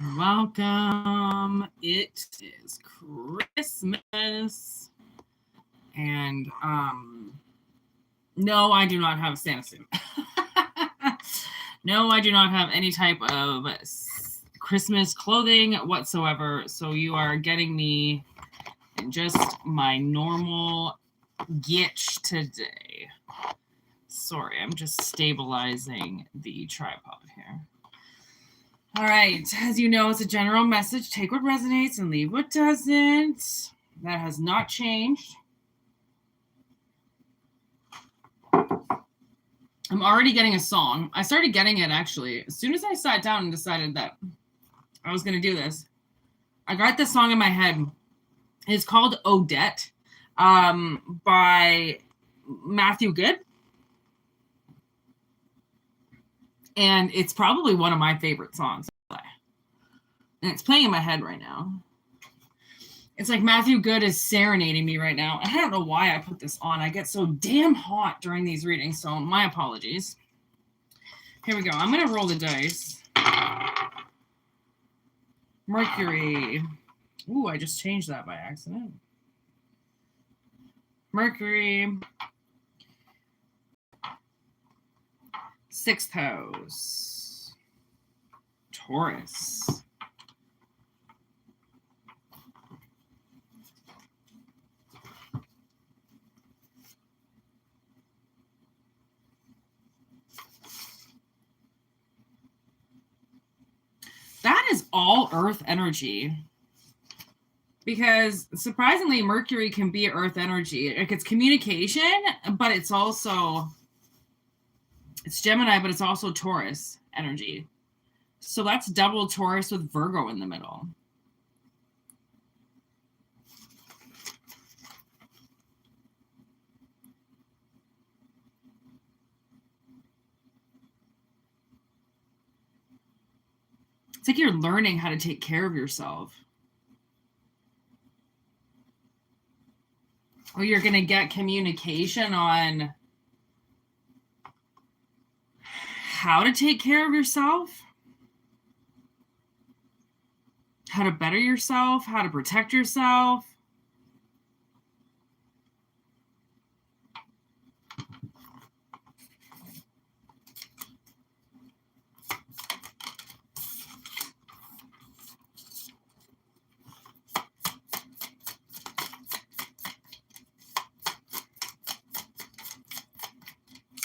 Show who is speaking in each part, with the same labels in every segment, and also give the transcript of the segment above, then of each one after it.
Speaker 1: Welcome. It is Christmas. And no, I do not have a Santa suit. No, I do not have any type of Christmas clothing whatsoever. So you are getting me in just my normal gitch today. Sorry, I'm just stabilizing the tripod here. All right, as you know, it's a general message. Take what resonates and leave what doesn't. That has not changed. I'm already getting a song. I started getting it actually as soon as I sat down and decided that I was going to do this. I got this song in my head. It's called Odette by Matthew Good. And it's probably one of my favorite songs. And it's playing in my head right now. It's like Matthew Good is serenading me right now. I don't know why I put this on. I get so damn hot during these readings, so my apologies. Here we go. I'm going to roll the dice. Mercury. Ooh, I just changed that by accident. Mercury. 6th house. Taurus. That is all earth energy. Because surprisingly, Mercury can be earth energy. Like it's communication, but it's also, it's Gemini, but it's also Taurus energy. So that's double Taurus with Virgo in the middle. It's like you're learning how to take care of yourself. Or you're going to get communication on how to take care of yourself, how to better yourself, how to protect yourself.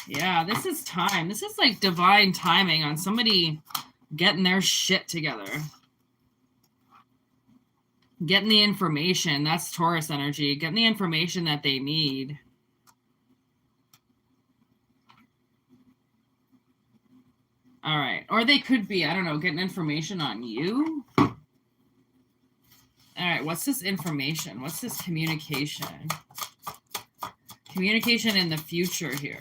Speaker 1: Yeah, this is time. This is like divine timing on somebody getting their shit together. Getting the information. That's Taurus energy. Getting the information that they need. All right. Or they could be, I don't know, getting information on you. All right. What's this information? What's this communication? Communication in the future here.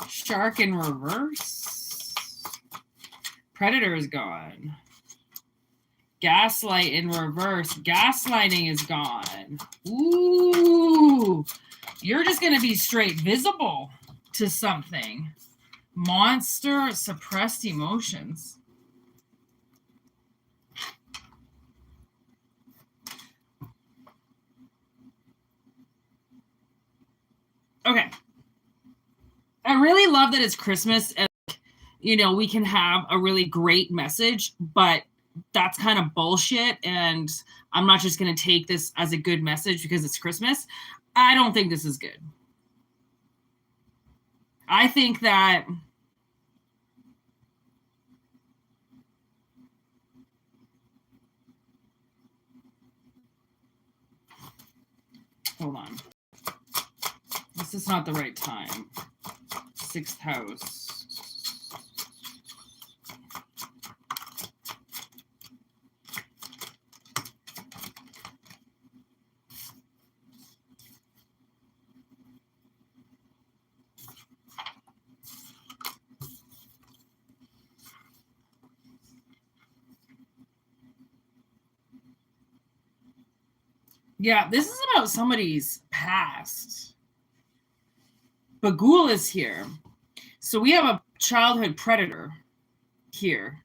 Speaker 1: Shark in reverse. Predator is gone. Gaslight in reverse. Gaslighting is gone. Ooh. You're just going to be straight visible to something. Monster, suppressed emotions. Okay. I really love that it's Christmas and, you know, we can have a really great message, but that's kind of bullshit. And I'm not just going to take this as a good message because it's Christmas. I don't think this is good. I think that hold on. This is not the right time. 6th house. Yeah, this is about somebody's past. Bagul is here. So we have a childhood predator. here.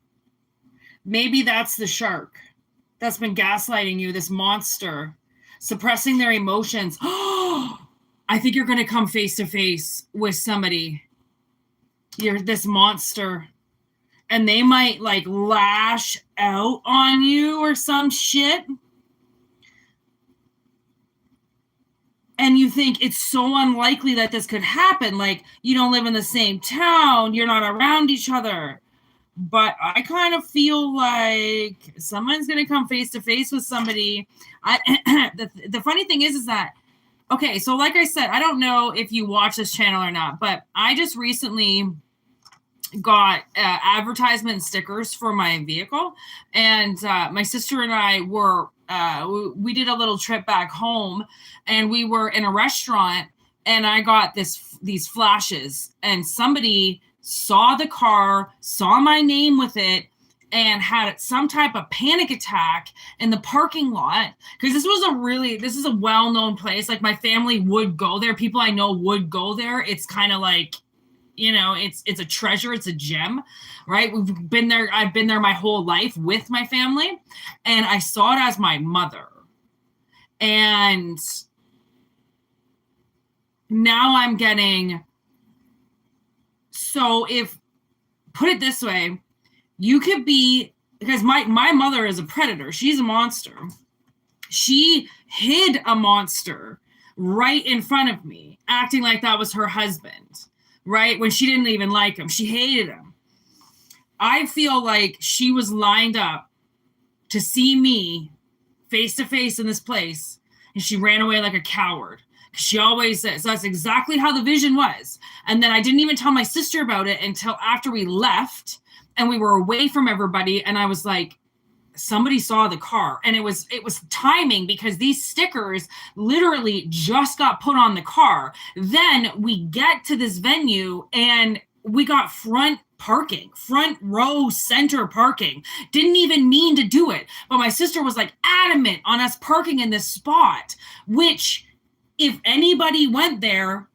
Speaker 1: Maybe that's the shark that's been gaslighting you, this monster, suppressing their emotions. Oh, I think you're going to come face to face with somebody. You're this monster. And they might like lash out on you or some shit. And you think it's so unlikely that this could happen. Like, you don't live in the same town. You're not around each other. But I kind of feel like someone's going to come face to face with somebody. The funny thing is that, okay, so like I said, I don't know if you watch this channel or not, but I just recently got advertisement stickers for my vehicle. And my sister and I were, we did a little trip back home, and we were in a restaurant, and I got these flashes, and somebody saw the car, saw my name with it, and had some type of panic attack in the parking lot. Because this is a well-known place. Like, my family would go there. People I know would go there. It's kind of like, you know, it's a treasure. It's a gem, right? We've been there. I've been there my whole life with my family. And I saw it as my mother. And now I'm getting... So if, put it this way, you could be, because my mother is a predator. She's a monster. She hid a monster right in front of me, acting like that was her husband, right? When she didn't even like him. She hated him. I feel like she was lined up to see me face to face in this place, and she ran away like a coward. She always says, so that's exactly how the vision was. And then I didn't even tell my sister about it until after we left and we were away from everybody. And I was like, somebody saw the car. And it was timing, because these stickers literally just got put on the car. Then we get to this venue and we got front row center parking. Didn't even mean to do it. But my sister was like adamant on us parking in this spot, which... if anybody went there,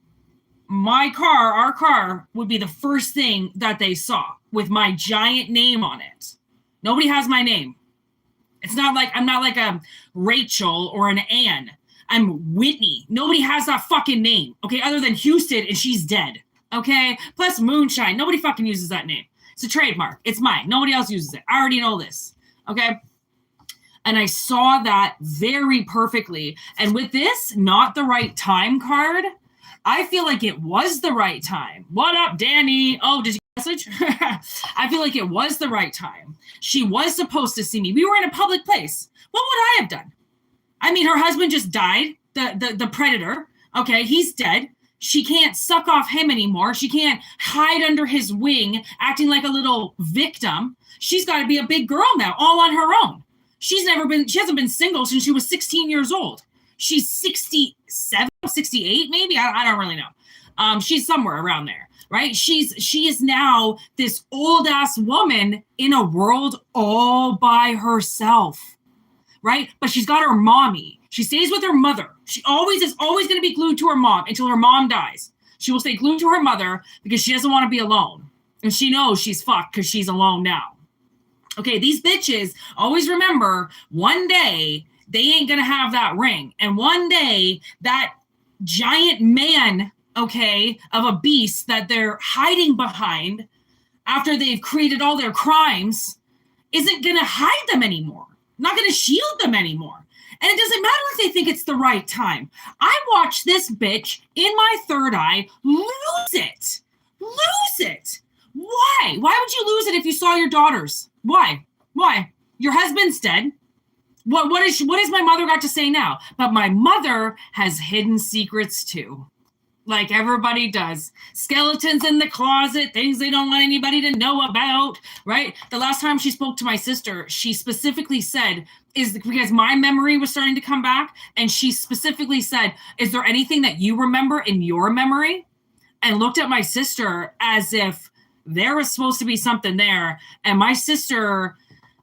Speaker 1: our car would be the first thing that they saw with my giant name on it. Nobody has my name. It's not like, I'm not like a Rachel or an Ann. I'm Whitney. Nobody has that fucking name, okay? Other than Houston, and she's dead, okay? Plus Moonshine. Nobody fucking uses that name. It's a trademark. It's mine. Nobody else uses it. I already know this, okay? And I saw that very perfectly. And with this not the right time card, I feel like it was the right time. What up, Danny? Oh, did you message? I feel like it was the right time. She was supposed to see me. We were in a public place. What would I have done? I mean, her husband just died, the predator. Okay, he's dead. She can't suck off him anymore. She can't hide under his wing, acting like a little victim. She's got to be a big girl now, all on her own. She hasn't been single since she was 16 years old. She's 67, 68, maybe. I don't really know. She's somewhere around there, right? She is now this old ass woman in a world all by herself, right? But she's got her mommy. She stays with her mother. She is always going to be glued to her mom until her mom dies. She will stay glued to her mother because she doesn't want to be alone. And she knows she's fucked because she's alone now. Okay, these bitches always remember, one day they ain't gonna have that ring. And one day that giant man, okay, of a beast that they're hiding behind after they've created all their crimes isn't gonna hide them anymore. Not gonna shield them anymore. And it doesn't matter if they think it's the right time. I watched this bitch in my third eye lose it. Lose it. Why? Why would you lose it if you saw your daughters? Why? Your husband's dead. What is my mother got to say now? But my mother has hidden secrets too. Like everybody does. Skeletons in the closet, things they don't want anybody to know about, right? The last time she spoke to my sister, she specifically said, because my memory was starting to come back, and she specifically said, is there anything that you remember in your memory? And looked at my sister as if there was supposed to be something there. And my sister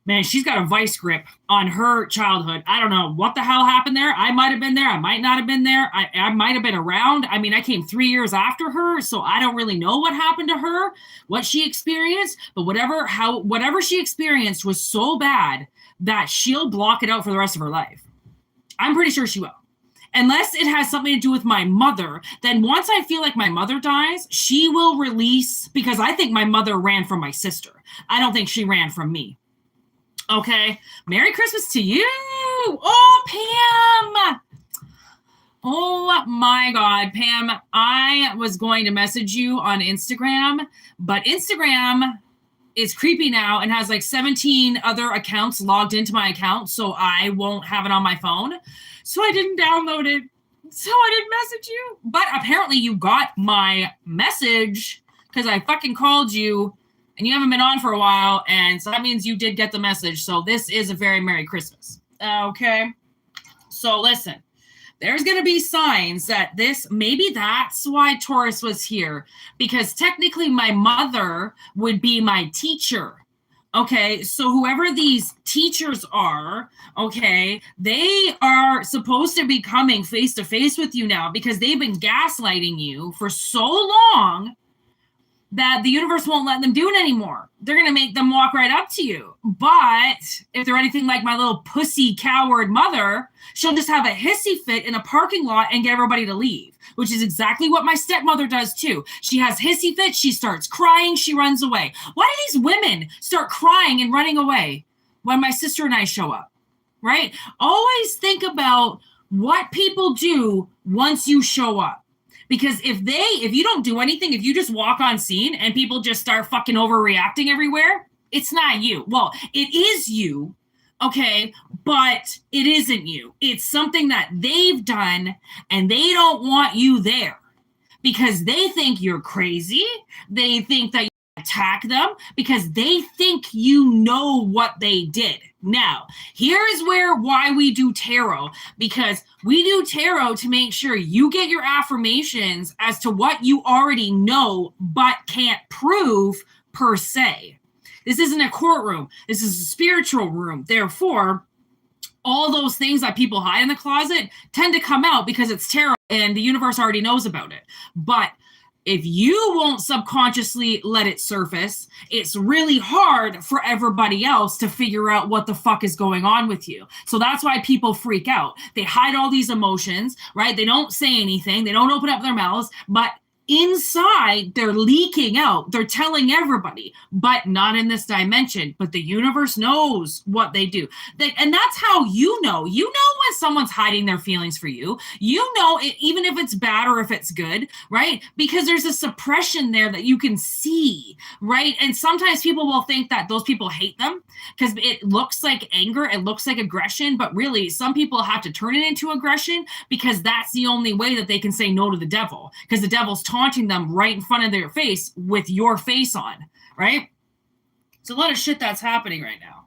Speaker 1: Man, she's got a vice grip on her childhood. I don't know what the hell happened there. I might have been there. I might not have been there. I might have been around. I mean, I came 3 years after her, so I don't really know what happened to her, what she experienced, but whatever she experienced was so bad that she'll block it out for the rest of her life. I'm pretty sure she will. Unless it has something to do with my mother, then once I feel like my mother dies, she will release, because I think my mother ran from my sister. I don't think she ran from me. Okay. Merry Christmas to you. Oh, Pam. Oh my God, Pam. I was going to message you on Instagram, but Instagram is creepy now and has like 17 other accounts logged into my account, so I won't have it on my phone. So I didn't download it. So I didn't message you. But apparently you got my message because I fucking called you. And you haven't been on for a while, and so that means you did get the message. So this is a very Merry Christmas. Okay? So listen, there's going to be signs that maybe that's why Taurus was here, because technically my mother would be my teacher. Okay, so whoever these teachers are, okay, they are supposed to be coming face to face with you now because they've been gaslighting you for so long that the universe won't let them do it anymore. They're going to make them walk right up to you. But if they're anything like my little pussy coward mother, she'll just have a hissy fit in a parking lot and get everybody to leave, which is exactly what my stepmother does too. She has hissy fits. She starts crying. She runs away. Why do these women start crying and running away when my sister and I show up, right? Always think about what people do once you show up. Because if you don't do anything, if you just walk on scene and people just start fucking overreacting everywhere, it's not you. Well, it is you, okay, but it isn't you. It's something that they've done and they don't want you there because they think you're crazy. They think that you attack them because they think you know what they did. Now, here is why we do tarot, because we do tarot to make sure you get your affirmations as to what you already know but can't prove per se. This isn't a courtroom. This is a spiritual room. Therefore, all those things that people hide in the closet tend to come out because it's tarot and the universe already knows about it. But if you won't subconsciously let it surface, it's really hard for everybody else to figure out what the fuck is going on with you. So that's why people freak out. They hide all these emotions, right? They don't say anything. They don't open up their mouths, but inside they're leaking out. They're telling everybody, but not in this dimension. But the universe knows what they do. And that's how you know. You know when someone's hiding their feelings for you. You know it, even if it's bad or if it's good, right? Because there's a suppression there that you can see, right? And sometimes people will think that those people hate them because it looks like anger, it looks like aggression, but really some people have to turn it into aggression because that's the only way that they can say no to the devil, because the devil's taunting them right in front of their face with your face on, right? It's a lot of shit that's happening right now.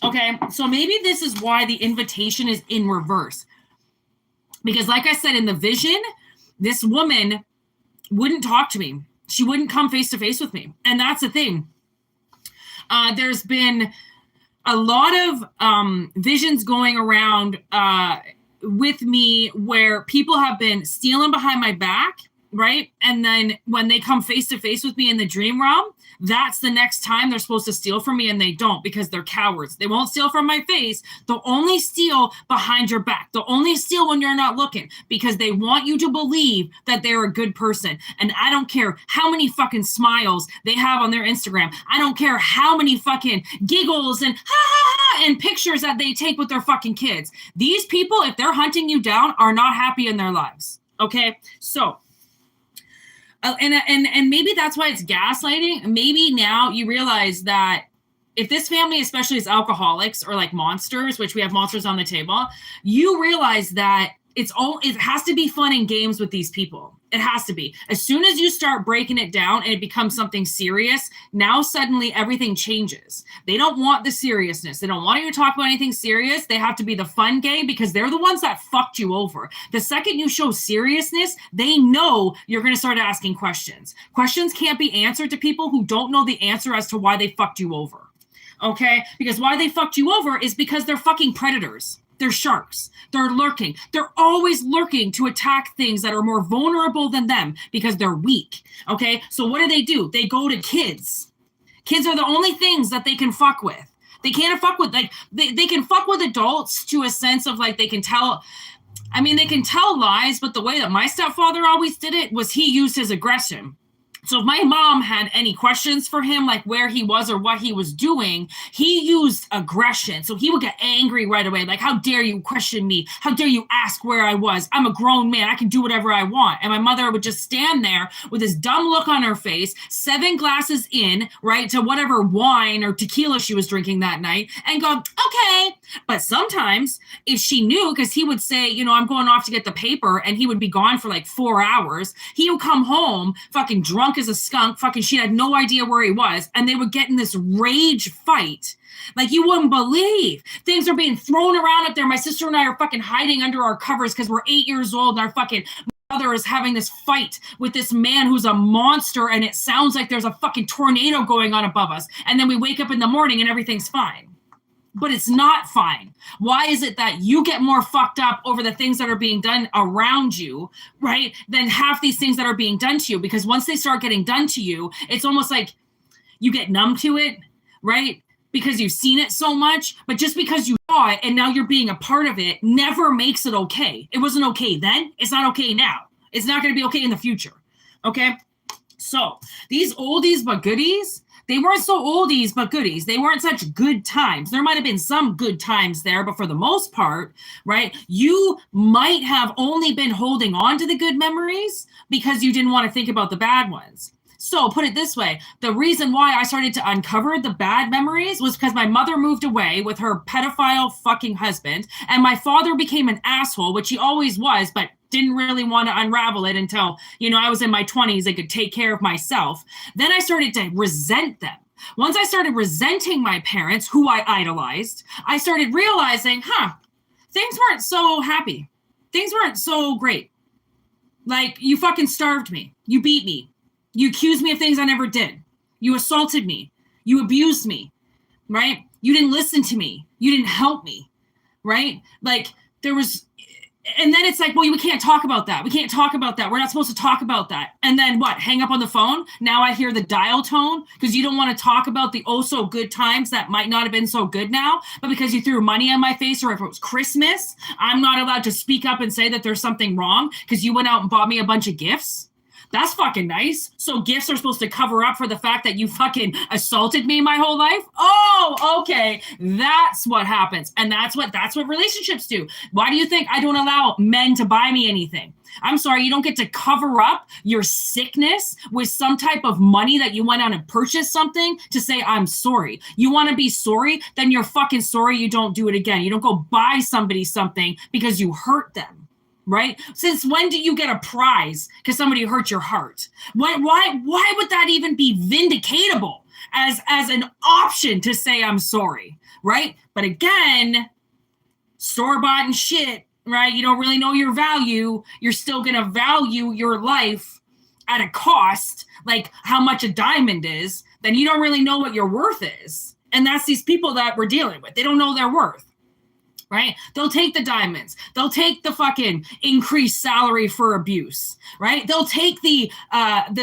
Speaker 1: Okay, so maybe this is why the invitation is in reverse. Because like I said, in the vision, this woman wouldn't talk to me. She wouldn't come face to face with me. And that's the thing. There's been a lot of visions going around with me where people have been stealing behind my back, right? And then when they come face to face with me in the dream realm, that's the next time they're supposed to steal from me, and they don't because they're cowards. They won't steal from my face. They'll only steal behind your back. They'll only steal when you're not looking because they want you to believe that they're a good person. And I don't care how many fucking smiles they have on their Instagram. I don't care how many fucking giggles and ha ha ha and pictures that they take with their fucking kids. These people, if they're hunting you down, are not happy in their lives. Okay? So and maybe that's why it's gaslighting. Maybe now you realize that if this family, especially is alcoholics or like monsters, which we have monsters on the table, you realize that it has to be fun and games with these people. It has to be. As soon as you start breaking it down and it becomes something serious, now suddenly everything changes. They don't want the seriousness. They don't want you to talk about anything serious. They have to be the fun game because they're the ones that fucked you over. The second you show seriousness, they know you're going to start asking questions. Questions can't be answered to people who don't know the answer as to why they fucked you over. Okay? Because why they fucked you over is because they're fucking predators. They're sharks. They're lurking. They're always lurking to attack things that are more vulnerable than them because they're weak. Okay? So what do? They go to kids. Kids are the only things that they can fuck with. They can't fuck with, like, they can fuck with adults to a sense of, like, they can tell lies, but the way that my stepfather always did it was he used his aggression. So if my mom had any questions for him, like where he was or what he was doing, he used aggression. So he would get angry right away. Like, how dare you question me? How dare you ask where I was? I'm a grown man. I can do whatever I want. And my mother would just stand there with this dumb look on her face, 7 glasses in, right, to whatever wine or tequila she was drinking that night and go, okay. But sometimes if she knew, because he would say, you know, I'm going off to get the paper, and he would be gone for like 4 hours. He would come home fucking drunk as a skunk, fucking she had no idea where he was, and they would get in this rage fight like you wouldn't believe. Things are being thrown around up there. My sister and I are fucking hiding under our covers because we're 8 years old, and our fucking mother is having this fight with this man who's a monster, and it sounds like there's a fucking tornado going on above us. And then we wake up in the morning and everything's fine. But it's not fine. Why is it that you get more fucked up over the things that are being done around you, right, than half these things that are being done to you? Because once they start getting done to you, it's almost like you get numb to it, right? Because you've seen it so much. But just because you saw it and now you're being a part of it never makes it okay. It wasn't okay then. It's not okay now. It's not going to be okay in the future. Okay? So these oldies but goodies, they weren't so oldies but goodies. They weren't such good times. There might have been some good times there, but for the most part, right, you might have only been holding on to the good memories because you didn't want to think about the bad ones. So put it this way, the reason why I started to uncover the bad memories was because my mother moved away with her pedophile fucking husband, and my father became an asshole, which he always was, but didn't really want to unravel it until, you know, I was in my 20s and could take care of myself. Then I started to resent them. Once I started resenting my parents, who I idolized, I started realizing, things weren't so happy. Things weren't so great. Like, you fucking starved me. You beat me. You accused me of things I never did. You assaulted me. You abused me, right? You didn't listen to me. You didn't help me, right? Like, there was... And then it's like, well, we can't talk about that. We can't talk about that. We're not supposed to talk about that. And then what? Hang up on the phone? Now I hear the dial tone because you don't want to talk about the oh so good times that might not have been so good now. But because you threw money on my face, or if it was Christmas, I'm not allowed to speak up and say that there's something wrong because you went out and bought me a bunch of gifts. That's fucking nice. So gifts are supposed to cover up for the fact that you fucking assaulted me my whole life? Oh, okay. That's what happens. And that's what relationships do. Why do you think I don't allow men to buy me anything? I'm sorry, you don't get to cover up your sickness with some type of money that you went out and purchased something to say, I'm sorry. You want to be sorry? Then you're fucking sorry you don't do it again. You don't go buy somebody something because you hurt them. Right? Since when do you get a prize because somebody hurt your heart? Why would that even be vindicatable as an option to say I'm sorry? Right? But again, store-bought and shit, right? You don't really know your value. You're still going to value your life at a cost, like how much a diamond is. Then you don't really know what your worth is. And that's these people that we're dealing with. They don't know their worth. Right? They'll take the diamonds. They'll take the fucking increased salary for abuse, right? They'll take the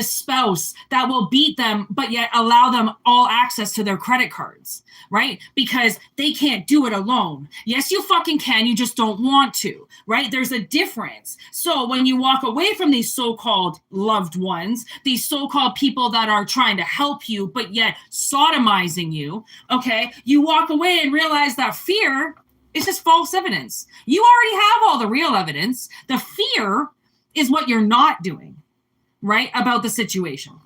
Speaker 1: spouse that will beat them, but yet allow them all access to their credit cards, right? Because they can't do it alone. Yes, you fucking can. You just don't want to, right? There's a difference. So when you walk away from these so-called loved ones, these so-called people that are trying to help you, but yet sodomizing you, okay, you walk away and realize that fear, it's just false evidence. You already have all the real evidence. The fear is what you're not doing, right, about the situation.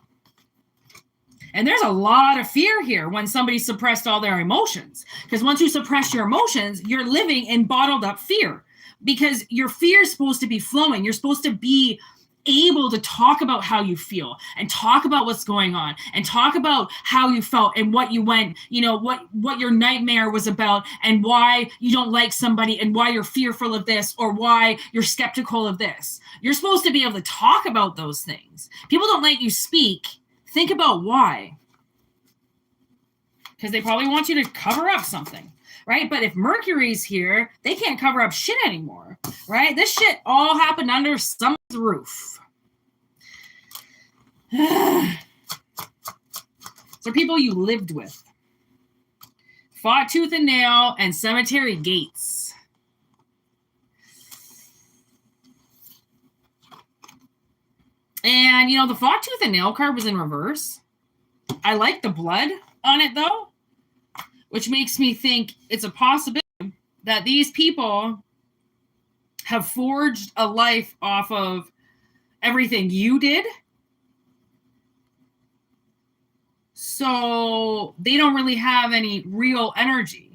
Speaker 1: And there's a lot of fear here when somebody suppressed all their emotions. Because once you suppress your emotions, you're living in bottled up fear. Because your fear is supposed to be flowing. You're supposed to be able to talk about how you feel and talk about what's going on and talk about how you felt and what you went, what your nightmare was about and why you don't like somebody and why you're fearful of this or why you're skeptical of this. You're supposed to be able to talk about those things. People don't let you speak. Think about why. Because they probably want you to cover up something, right? But if Mercury's here, they can't cover up shit anymore, right? This shit all happened under someone's roof. So people you lived with. Fought tooth and nail and cemetery gates. And, the fought tooth and nail card was in reverse. I like the blood on it, though, which makes me think it's a possibility that these people have forged a life off of everything you did. So they don't really have any real energy.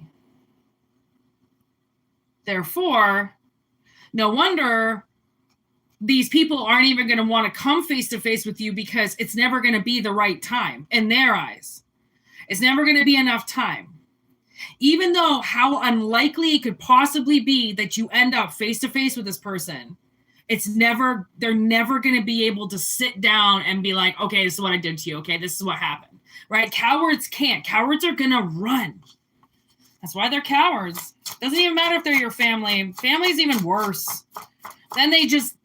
Speaker 1: Therefore, no wonder these people aren't even going to want to come face to face with you because it's never going to be the right time in their eyes. It's never going to be enough time. Even though how unlikely it could possibly be that you end up face to face with this person, they're never going to be able to sit down and be like, okay, this is what I did to you. Okay, this is what happened, right? Cowards can't. Cowards are going to run. That's why they're cowards. Doesn't even matter if they're your family. Family's even worse. Then they just,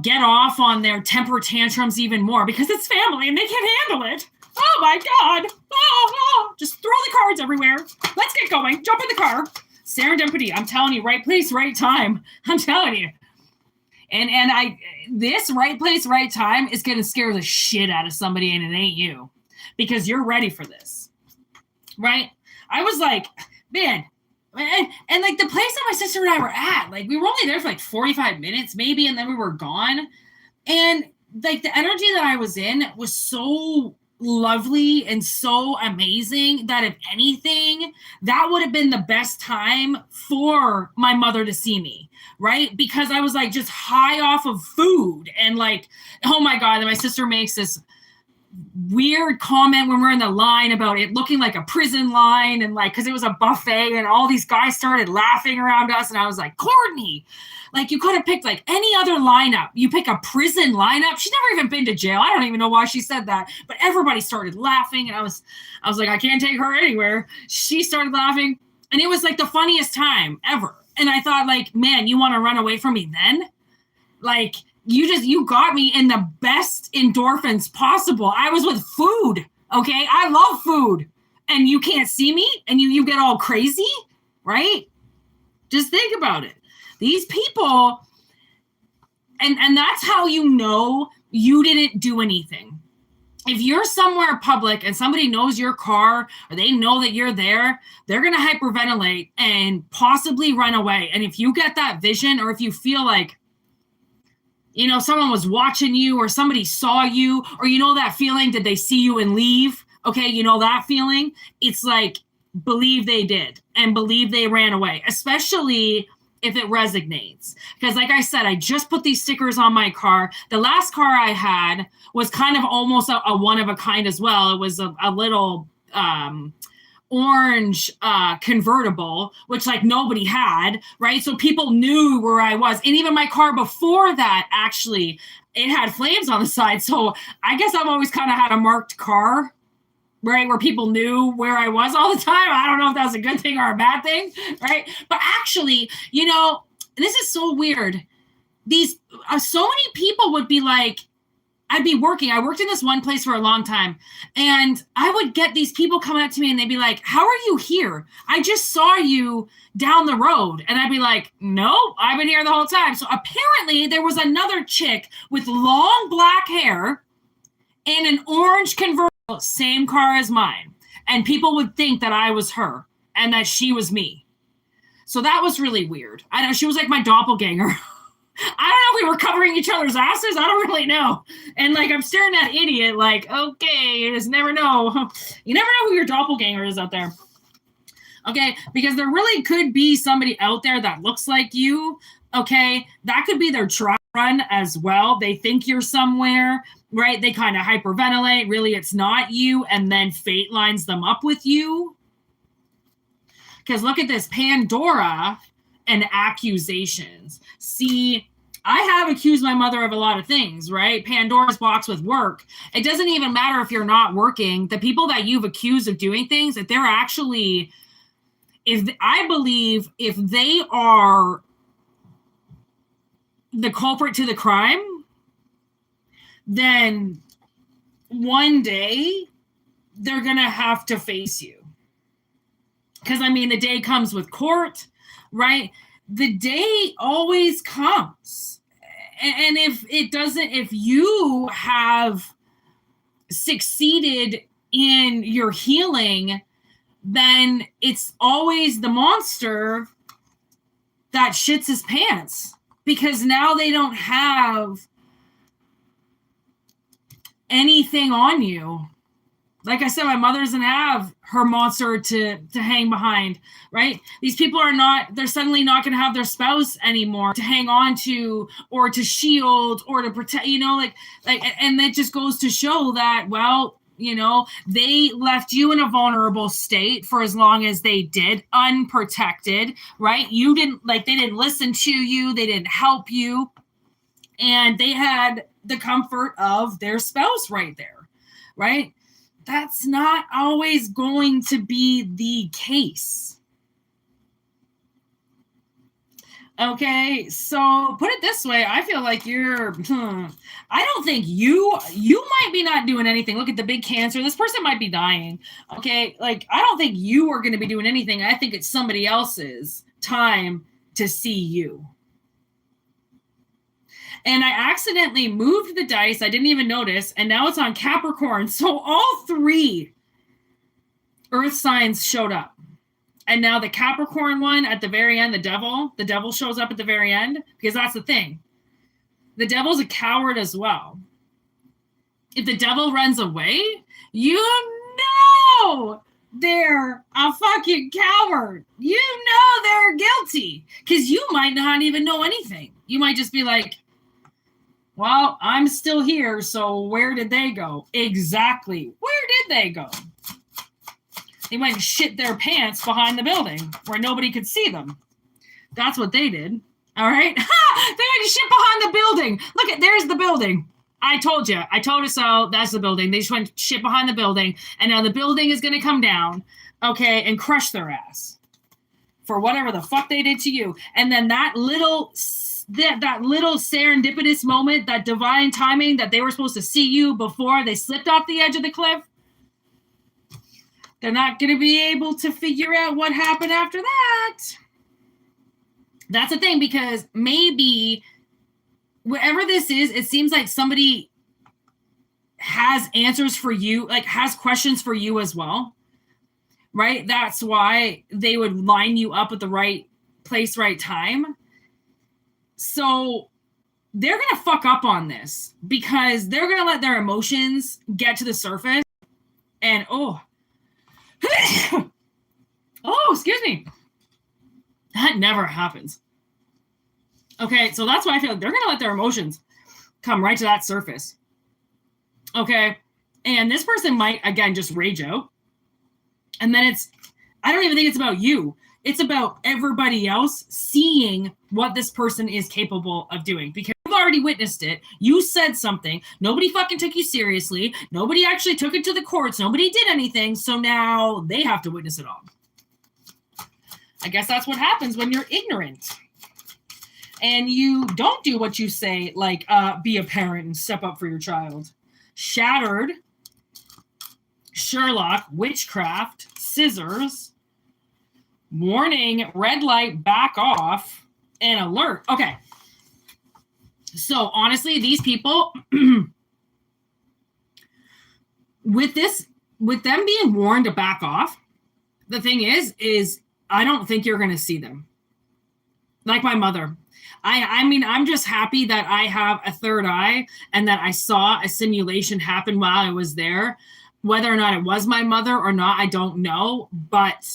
Speaker 1: get off on their temper tantrums even more because it's family and they can't handle it. Oh my God. Oh, just throw the cards everywhere. Let's get going. Jump in the car. Serendipity. I'm telling you, right place, right time. I'm telling you. And this right place, right time is going to scare the shit out of somebody and it ain't you because you're ready for this. Right? I was like, man, and like the place that my sister and I were at, like we were only there for like 45 minutes maybe, and then we were gone. And like the energy that I was in was so lovely and so amazing that if anything, that would have been the best time for my mother to see me, right? Because I was like just high off of food and like, oh my God, and my sister makes this weird comment when we're in the line about it looking like a prison line and like because it was a buffet and all these guys started laughing around us and I was like, Courtney, like you could have picked like any other lineup. You pick a prison lineup. She's never even been to jail. I don't even know why she said that, but everybody started laughing and I was like, I can't take her anywhere. She started laughing and it was like the funniest time ever. And I thought like, man, you want to run away from me then? Like you got me in the best endorphins possible. I was with food. Okay. I love food and you can't see me and you get all crazy, right? Just think about it. These people, and that's how you know you didn't do anything. If you're somewhere public and somebody knows your car or they know that you're there, they're going to hyperventilate and possibly run away. And if you get that vision or if you feel like, someone was watching you or somebody saw you or that feeling, did they see you and leave? Okay, that feeling? It's like, believe they did and believe they ran away, especially if it resonates. Because like I said, I just put these stickers on my car. The last car I had was kind of almost a one of a kind as well. It was a little orange convertible, which like nobody had, right? So people knew where I was. And even my car before that, actually, it had flames on the side. So I guess I've always kind of had a marked car, right? Where people knew where I was all the time. I don't know if that's a good thing or a bad thing, right? But actually, this is so weird. These, so many people would be like, I worked in this one place for a long time and I would get these people coming up to me and they'd be like, how are you here? I just saw you down the road. And I'd be like, no, I've been here the whole time. So apparently there was another chick with long black hair and an orange convertible, same car as mine. And people would think that I was her and that she was me. So that was really weird. I know she was like my doppelganger. I don't know if we were covering each other's asses. I don't really know. And like, I'm staring at idiot like, okay, you just never know. You never know who your doppelganger is out there. Okay, because there really could be somebody out there that looks like you. Okay, that could be their trial run as well. They think you're somewhere, right? They kind of hyperventilate. Really, it's not you. And then fate lines them up with you. Because look at this, Pandora and accusations. See, I have accused my mother of a lot of things, right? Pandora's box with work. It doesn't even matter if you're not working. The people that you've accused of doing things, that they're actually, I believe if they are the culprit to the crime, then one day they're going to have to face you. Because, I mean, the day comes with court, right? The day always comes. And if it doesn't, if you have succeeded in your healing, then it's always the monster that shits his pants. Because now they don't have anything on you. Like I said, my mother doesn't have her monster to hang behind, right? These people are not, they're suddenly not going to have their spouse anymore to hang on to or to shield or to protect, like, and that just goes to show that, well, they left you in a vulnerable state for as long as they did, unprotected, right? You didn't, they didn't listen to you. They didn't help you. And they had the comfort of their spouse right there, right? That's not always going to be the case. Okay, so put it this way. I feel like I don't think you might be not doing anything. Look at the big Cancer. This person might be dying. Okay, I don't think you are going to be doing anything. I think it's somebody else's time to see you. And I accidentally moved the dice. I didn't even notice. And now it's on Capricorn. So all 3 earth signs showed up. And now the Capricorn one at the very end, the devil shows up at the very end. Because that's the thing. The devil's a coward as well. If the devil runs away, they're a fucking coward. They're guilty. Because you might not even know anything. You might just be like, well, I'm still here, so where did they go? Exactly. Where did they go? They went and shit their pants behind the building where nobody could see them. That's what they did. All right? They went and shit behind the building. Look, there's the building. I told you. I told you so. That's the building. They just went shit behind the building, and now the building is going to come down, okay, and crush their ass for whatever the fuck they did to you. And then that little serendipitous moment, that divine timing that they were supposed to see you before they slipped off the edge of the cliff, they're not going to be able to figure out what happened after that. That's the thing, because maybe whatever this is, it seems like somebody has answers for you, has questions for you as well, right? That's why they would line you up at the right place, right time. So they're going to fuck up on this because they're going to let their emotions get to the surface. And, excuse me. That never happens. Okay, so that's why I feel like they're going to let their emotions come right to that surface. Okay, and this person might, again, just rage out. And then I don't even think it's about you. It's about everybody else seeing what this person is capable of doing, because you've already witnessed it. You said something. Nobody fucking took you seriously. Nobody actually took it to the courts. Nobody did anything. So now they have to witness it all. I guess that's what happens when you're ignorant and you don't do what you say, like be a parent and step up for your child. Shattered, Sherlock, witchcraft, scissors, warning, red light, back off, and alert. Okay. So honestly, these people, with them being warned to back off, the thing is I don't think you're going to see them. Like my mother. I mean, I'm just happy that I have a third eye and that I saw a simulation happen while I was there. Whether or not it was my mother or not, I don't know. But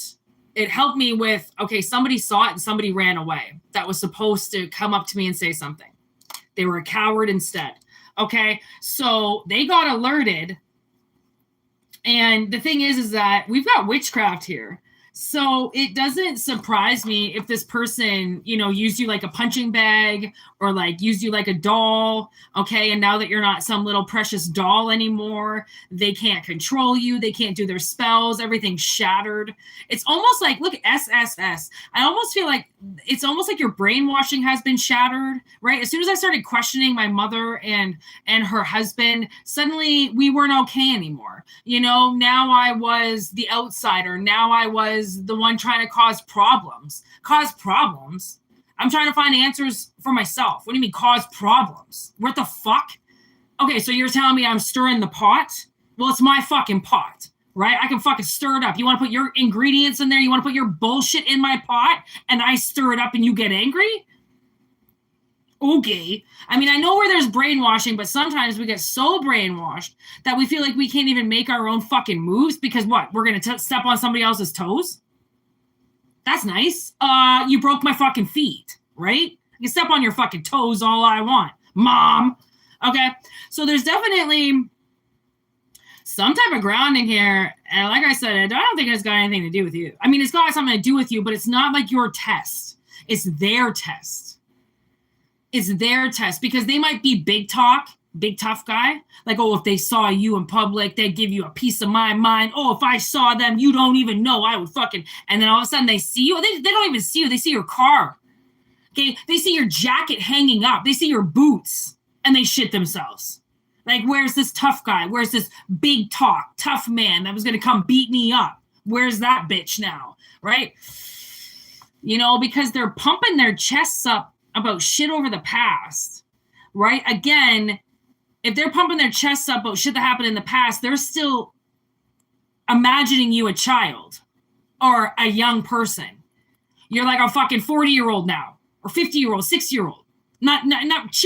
Speaker 1: it helped me with, okay, somebody saw it and somebody ran away that was supposed to come up to me and say something. They were a coward instead. Okay, so they got alerted. And the thing is that we've got witchcraft here. So it doesn't surprise me if this person, you know, used you like a punching bag or like used you like a doll. Okay. And now that you're not some little precious doll anymore, they can't control you. They can't do their spells. Everything's shattered. It's almost like, look, SSS. I almost feel like it's almost like your brainwashing has been shattered, right? As soon as I started questioning my mother and her husband, suddenly we weren't okay anymore. You know, now I was the outsider. Now I was the one trying to cause problems. Cause problems? I'm trying to find answers for myself. What do you mean cause problems? What the fuck? Okay, so you're telling me I'm stirring the pot? Well, it's my fucking pot, right? I can fucking stir it up. You want to put your ingredients in there? You want to put your bullshit in my pot and I stir it up and you get angry? Okay. I mean, I know where there's brainwashing, but sometimes we get so brainwashed that we feel like we can't even make our own fucking moves because what? We're going to step on somebody else's toes? That's nice. You broke my fucking feet, right? I can step on your fucking toes all I want, Mom. Okay. So there's definitely some type of grounding here. And like I said, I don't think it's got anything to do with you. I mean, it's got something to do with you, but it's not like your test. It's their test. It's their test because they might be big talk, big tough guy. Like, oh, if they saw you in public, they'd give you a piece of my mind. Oh, if I saw them, you don't even know. I would fucking. And then all of a sudden they see you. They don't even see you. They see your car. Okay. They see your jacket hanging up. They see your boots and they shit themselves. Like, where's this tough guy? Where's this big talk, tough man that was going to come beat me up? Where's that bitch now? Right. You know, because they're pumping their chests up about shit over the past, right? Again, if they're pumping their chests up about shit that happened in the past, they're still imagining you a child or a young person. You're like a fucking 40-year-old now or 50-year-old, 60-year-old. Not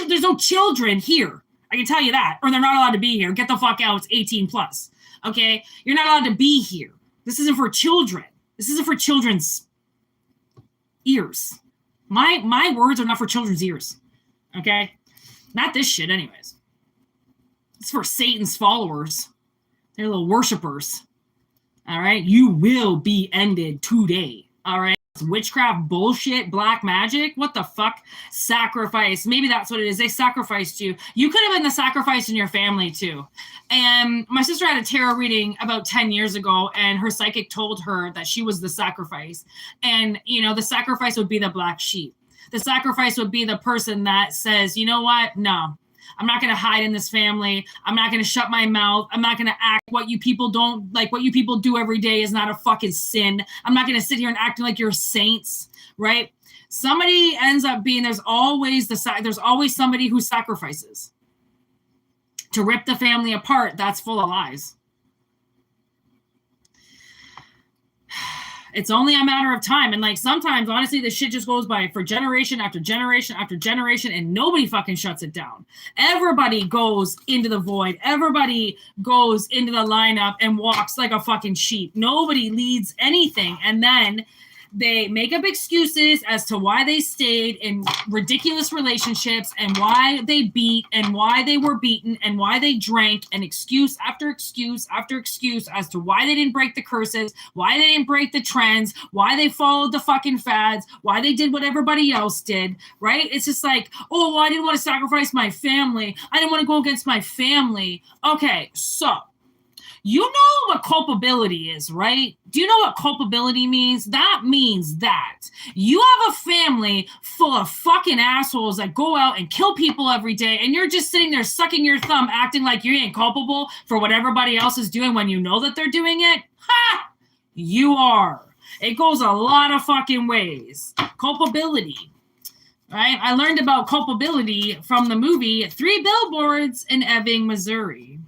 Speaker 1: there's no children here. I can tell you that. Or they're not allowed to be here. Get the fuck out. It's 18 plus. Okay? You're not allowed to be here. This isn't for children. This isn't for children's ears. My words are not for children's ears. Okay? Not this shit anyways. It's for Satan's followers. They're little worshipers. All right? You will be ended today. All right? Witchcraft bullshit, black magic. What the fuck? Sacrifice. Maybe that's what it is. They sacrificed you. You could have been the sacrifice in your family too. And my sister had a tarot reading about 10 years ago, and her psychic told her that she was the sacrifice. And, you know, the sacrifice would be the black sheep. The sacrifice would be the person that says, you know what? No, I'm not going to hide in this family. I'm not going to shut my mouth. I'm not going to act what you people don't like. What you people do every day is not a fucking sin. I'm not going to sit here and acting like you're saints, right? Somebody ends up being, there's always somebody who sacrifices to rip the family apart. That's full of lies. It's only a matter of time. And like sometimes, honestly, this shit just goes by for generation after generation after generation, and nobody fucking shuts it down. Everybody goes into the void. Everybody goes into the lineup and walks like a fucking sheep. Nobody leads anything. And then they make up excuses as to why they stayed in ridiculous relationships and why they beat and why they were beaten and why they drank, and excuse after excuse after excuse as to why they didn't break the curses, why they didn't break the trends, why they followed the fucking fads, why they did what everybody else did, right? It's just like, oh, well, I didn't want to sacrifice my family. I didn't want to go against my family. Okay, so you know what culpability is, right? Do you know what culpability means? That means that you have a family full of fucking assholes that go out and kill people every day, and you're just sitting there sucking your thumb, acting like you ain't culpable for what everybody else is doing when you know that they're doing it. Ha! You are. It goes a lot of fucking ways. Culpability. Right? I learned about culpability from the movie Three Billboards in Ebbing, Missouri.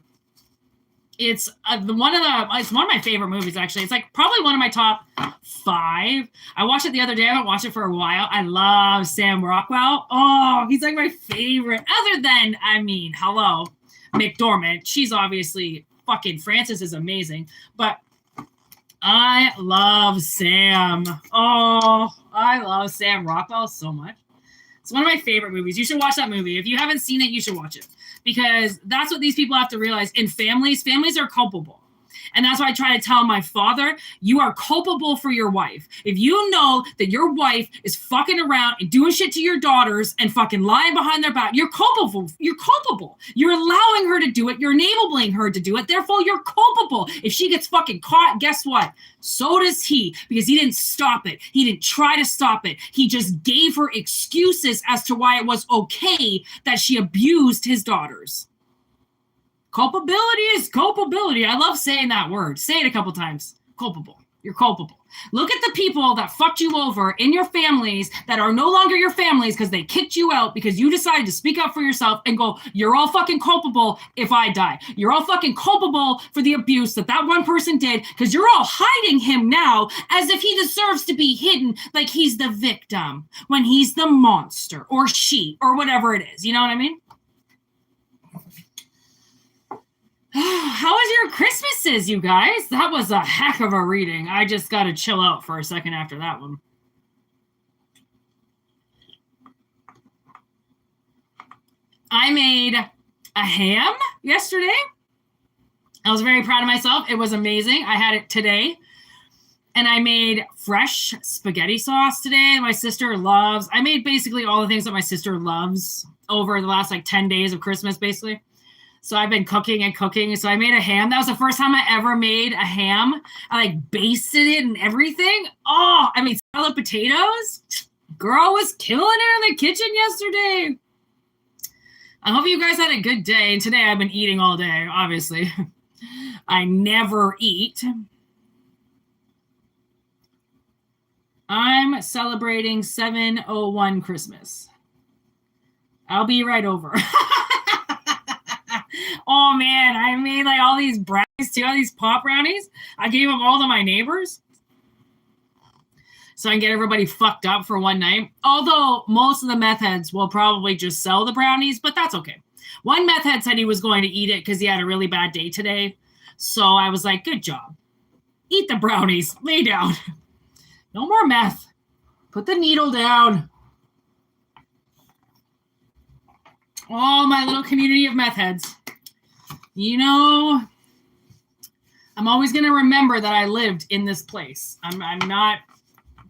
Speaker 1: It's one of my favorite movies, actually. It's like probably one of my top 5. I watched it the other day. I haven't watched it for a while. I love Sam Rockwell. Oh, he's like my favorite. Other than, hello, McDormand. She's obviously fucking, Frances is amazing. But I love Sam. Oh, I love Sam Rockwell so much. It's one of my favorite movies. You should watch that movie. If you haven't seen it, you should watch it. Because that's what these people have to realize. In families are culpable. And that's why I try to tell my father, you are culpable for your wife. If you know that your wife is fucking around and doing shit to your daughters and fucking lying behind their back, you're culpable. You're culpable. You're allowing her to do it. You're enabling her to do it. Therefore, you're culpable. If she gets fucking caught, guess what? So does he, because he didn't stop it. He didn't try to stop it. He just gave her excuses as to why it was okay that she abused his daughters. Culpability is culpability. I love saying that word. Say it a couple times. Culpable. You're culpable. Look at the people that fucked you over in your families that are no longer your families because they kicked you out because you decided to speak up for yourself and go, you're all fucking culpable if I die. You're all fucking culpable for the abuse that one person did because you're all hiding him now as if he deserves to be hidden like he's the victim when he's the monster or she or whatever it is. You know what I mean? How was your Christmases, you guys? That was a heck of a reading. I just got to chill out for a second after that one. I made a ham yesterday. I was very proud of myself. It was amazing. I had it today. And I made fresh spaghetti sauce today. My sister loves. I made basically all the things that my sister loves over the last 10 days of Christmas, basically. So I've been cooking and cooking. So I made a ham. That was the first time I ever made a ham. I basted it and everything. Oh, I made salad potatoes. Girl was killing it in the kitchen yesterday. I hope you guys had a good day. And today I've been eating all day, obviously. I never eat. I'm celebrating 701 Christmas. I'll be right over. Oh man, I made all these brownies too, all these pop brownies. I gave them all to my neighbors so I can get everybody fucked up for one night. Although most of the meth heads will probably just sell the brownies, but that's okay. One meth head said he was going to eat it because he had a really bad day today. So I was like, good job. Eat the brownies. Lay down. No more meth. Put the needle down. Oh, my little community of meth heads. You know, I'm always going to remember that I lived in this place. I'm not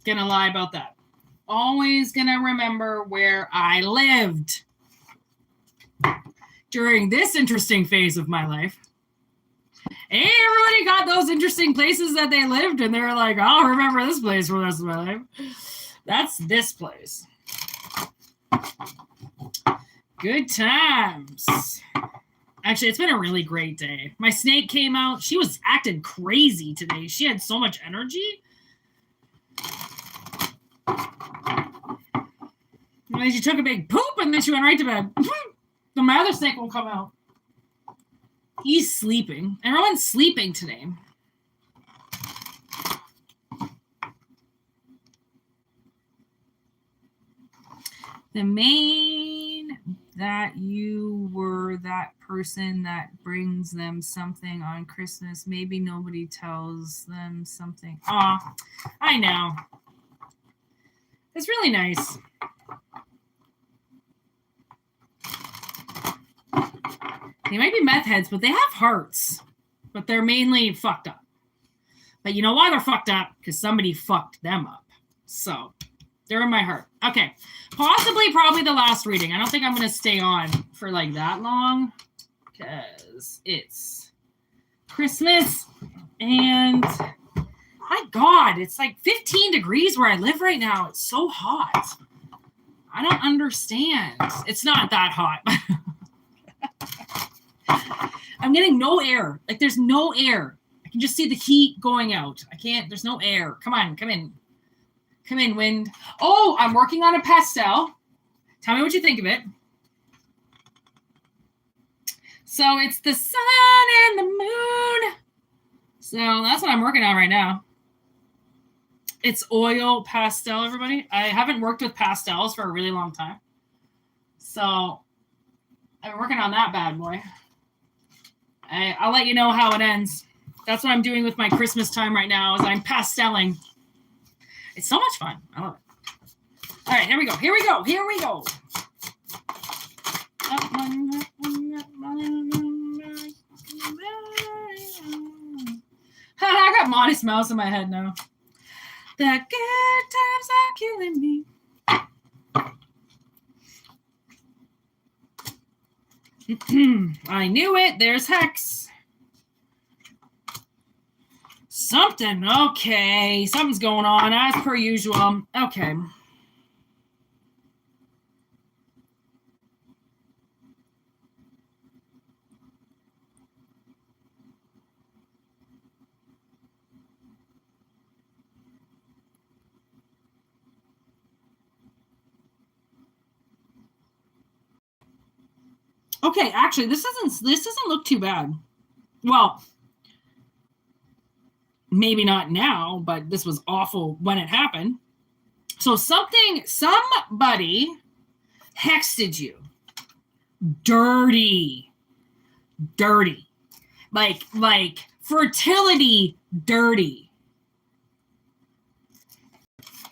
Speaker 1: going to lie about that. Always going to remember where I lived during this interesting phase of my life. Hey, everybody got those interesting places that they lived, and they're like, I'll remember this place for the rest of my life. That's this place. Good times. Actually, it's been a really great day. My snake came out. She was acting crazy today. She had so much energy. And then she took a big poop, and then she went right to bed. Then my other snake won't come out. He's sleeping. Everyone's sleeping today. The main that you were that person that brings them something on Christmas. Maybe nobody tells them something. Aw, I know. It's really nice. They might be meth heads, but they have hearts. But they're mainly fucked up. But you know why they're fucked up? Because somebody fucked them up. So, they're in my heart. Okay. Probably the last reading. I don't think I'm going to stay on for that long. Because it's Christmas. And, my God, it's 15 degrees where I live right now. It's so hot. I don't understand. It's not that hot. I'm getting no air. There's no air. I can just see the heat going out. I can't. There's no air. Come on. Come in. Come in, wind. Oh, I'm working on a pastel. Tell me what you think of it. So it's the sun and the moon. So that's what I'm working on right now. It's oil pastel, everybody. I haven't worked with pastels for a really long time. So I'm working on that bad boy. I'll let you know how it ends. That's what I'm doing with my Christmas time right now, is I'm pasteling. It's so much fun. I love it. All right, here we go. Here we go. Here we go. I got Modest Mouse in my head now. The good times are killing me. I knew it. There's Hex. Something. Okay. Something's going on as per usual. Okay. Okay, actually, this doesn't look too bad. Well, maybe not now, but this was awful when it happened. So somebody hexted you. Dirty. Like fertility dirty.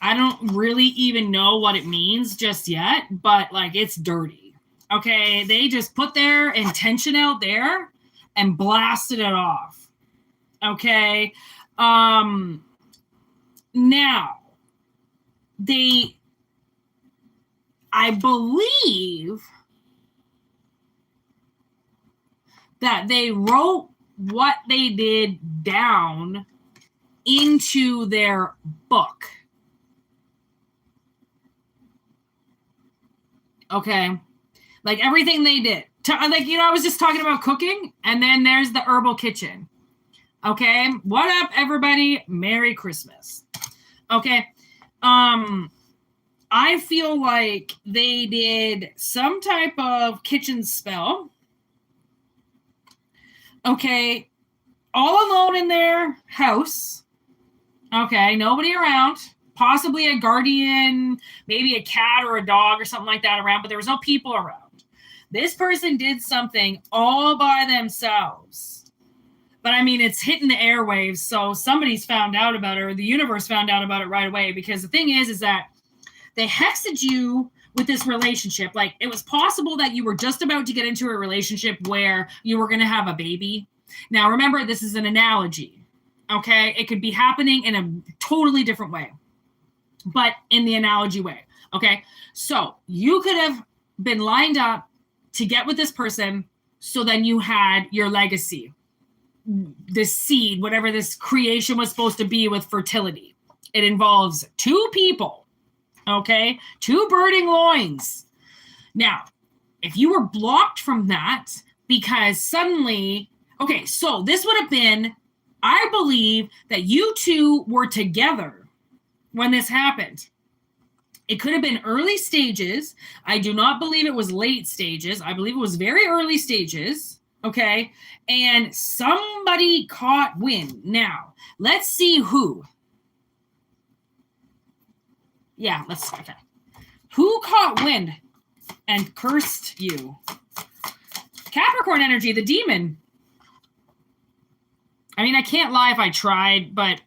Speaker 1: I don't really even know what it means just yet, but like it's dirty. Okay, they just put their intention out there and blasted it off. Okay. Now I believe that they wrote what they did down into their book. Okay. Like everything they did. Like, you know, I was just talking about cooking, and then there's the herbal kitchen. Okay. What up, everybody? Merry Christmas. Okay. I feel like they did some type of kitchen spell. Okay. All alone in their house. Okay. Nobody around. Possibly a guardian, maybe a cat or a dog or something like that around, but there was no people around. This person did something all by themselves. But I mean, it's hitting the airwaves, so somebody's found out about it, or the universe found out about it right away, because the thing is that they hexed you with this relationship. Like, it was possible that you were just about to get into a relationship where you were going to have a baby. Now, remember, this is an analogy, okay? It could be happening in a totally different way, but in the analogy way, okay? So you could have been lined up to get with this person, so then you had your legacy, this seed, whatever this creation was supposed to be with fertility. It involves two people, okay? Two burning loins. Now, if you were blocked from that because suddenly, okay, so this would have been, I believe that you two were together when this happened. It could have been early stages. I do not believe it was late stages. I believe it was very early stages. Okay. And somebody caught wind. Now, let's see who. Yeah, okay. Who caught wind and cursed you? Capricorn energy, the demon. I mean, I can't lie if I tried, but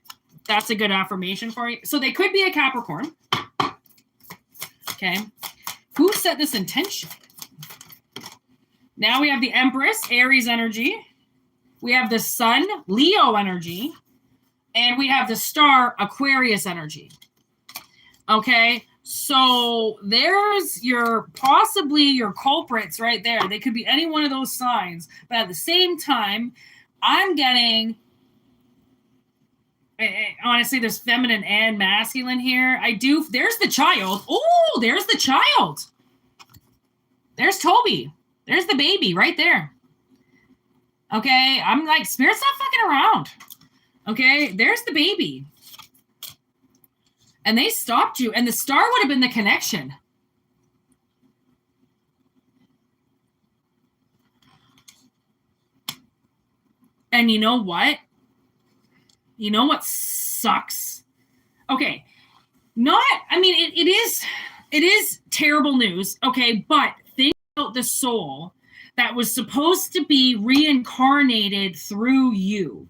Speaker 1: that's a good affirmation for you. So they could be a Capricorn. Okay. Who set this intention? Now we have the Empress, Aries energy. We have the Sun, Leo energy. And we have the Star, Aquarius energy. Okay. So there's possibly your culprits right there. They could be any one of those signs. But at the same time, I'm getting, honestly, there's feminine and masculine here. There's the child. Oh, there's the child. There's Toby. There's the baby right there. Okay, I'm like, Spirit's not fucking around. Okay, there's the baby. And they stopped you, and the star would have been the connection. And you know what? You know what sucks? Okay, it is terrible news, okay, but think about the soul that was supposed to be reincarnated through you.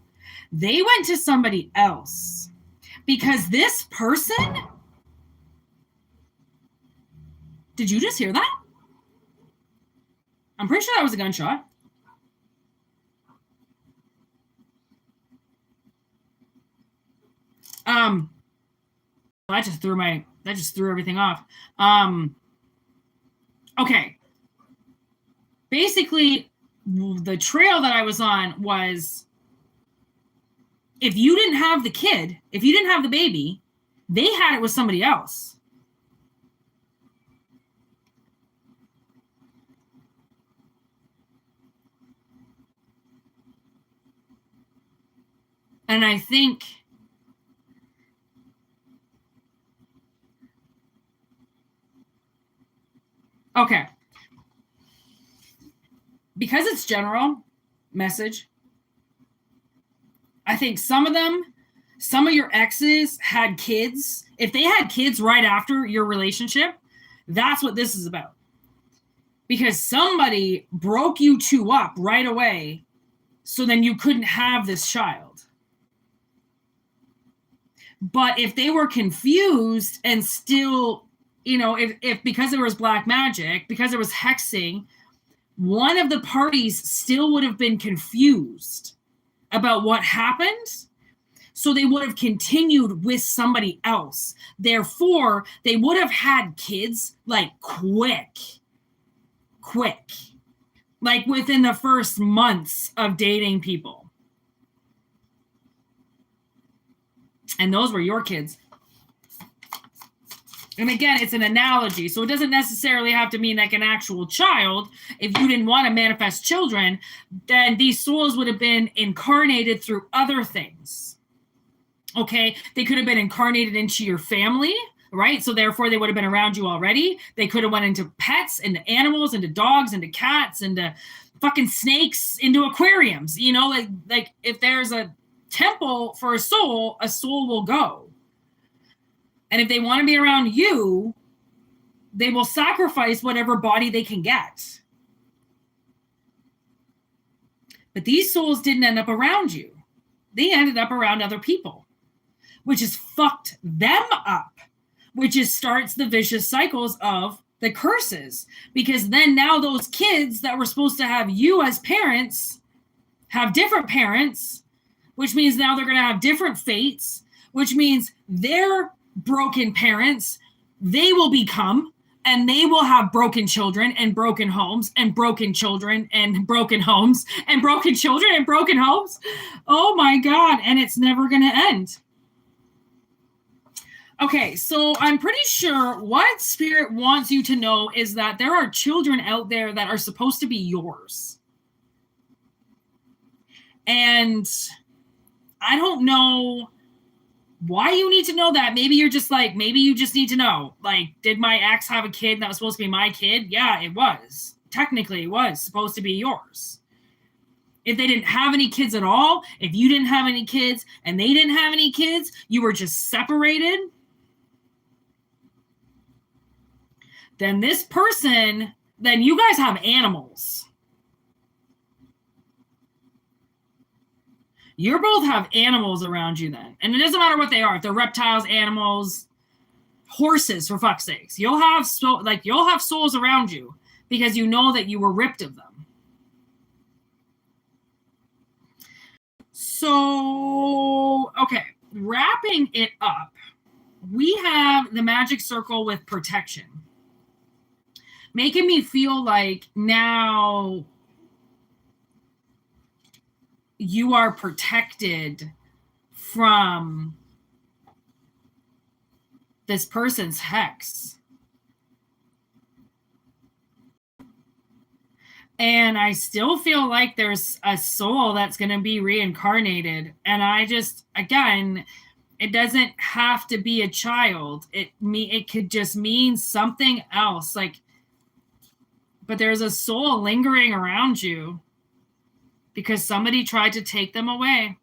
Speaker 1: They went to somebody else because this person, did you just hear that? I'm pretty sure that was a gunshot. That just threw everything off. Okay. Basically, the trail that I was on was, if you didn't have the kid, if you didn't have the baby, they had it with somebody else. And I think okay. Because it's general message, I think some of your exes had kids. If they had kids right after your relationship, that's what this is about. Because somebody broke you two up right away, so then you couldn't have this child. But if they were confused and still, if because there was black magic, because there was hexing, one of the parties still would have been confused about what happened. So they would have continued with somebody else. Therefore, they would have had kids like quick, like within the first months of dating people. And those were your kids. And again, it's an analogy, so it doesn't necessarily have to mean like an actual child. If you didn't want to manifest children, then these souls would have been incarnated through other things. Okay? They could have been incarnated into your family, right? So therefore, they would have been around you already. They could have went into pets, into animals, into dogs, into cats, into fucking snakes, into aquariums. Like if there's a temple for a soul will go. And if they want to be around you, they will sacrifice whatever body they can get. But these souls didn't end up around you. They ended up around other people, which has fucked them up, which starts the vicious cycles of the curses. Because then now those kids that were supposed to have you as parents have different parents, which means now they're going to have different fates, which means their broken parents, they will become, and they will have broken children and broken homes and broken children and broken homes and broken children and broken homes. Oh my God. And it's never going to end. Okay, so I'm pretty sure what Spirit wants you to know is that there are children out there that are supposed to be yours. And I don't know why you need to know that. Maybe you just need to know, like, did my ex have a kid that was supposed to be my kid? Yeah, it was. Technically, it was supposed to be yours. If they didn't have any kids at all, if you didn't have any kids and they didn't have any kids, you were just separated, then then you guys have animals. You both have animals around you then. And it doesn't matter what they are. If they're reptiles, animals, horses, for fuck's sakes. You'll have souls around you because you know that you were ripped of them. So, okay. Wrapping it up, we have the magic circle with protection. Making me feel like now you are protected from this person's hex. And I still feel like there's a soul that's going to be reincarnated. And again, it doesn't have to be a child. It could just mean something else. But there's a soul lingering around you, because somebody tried to take them away.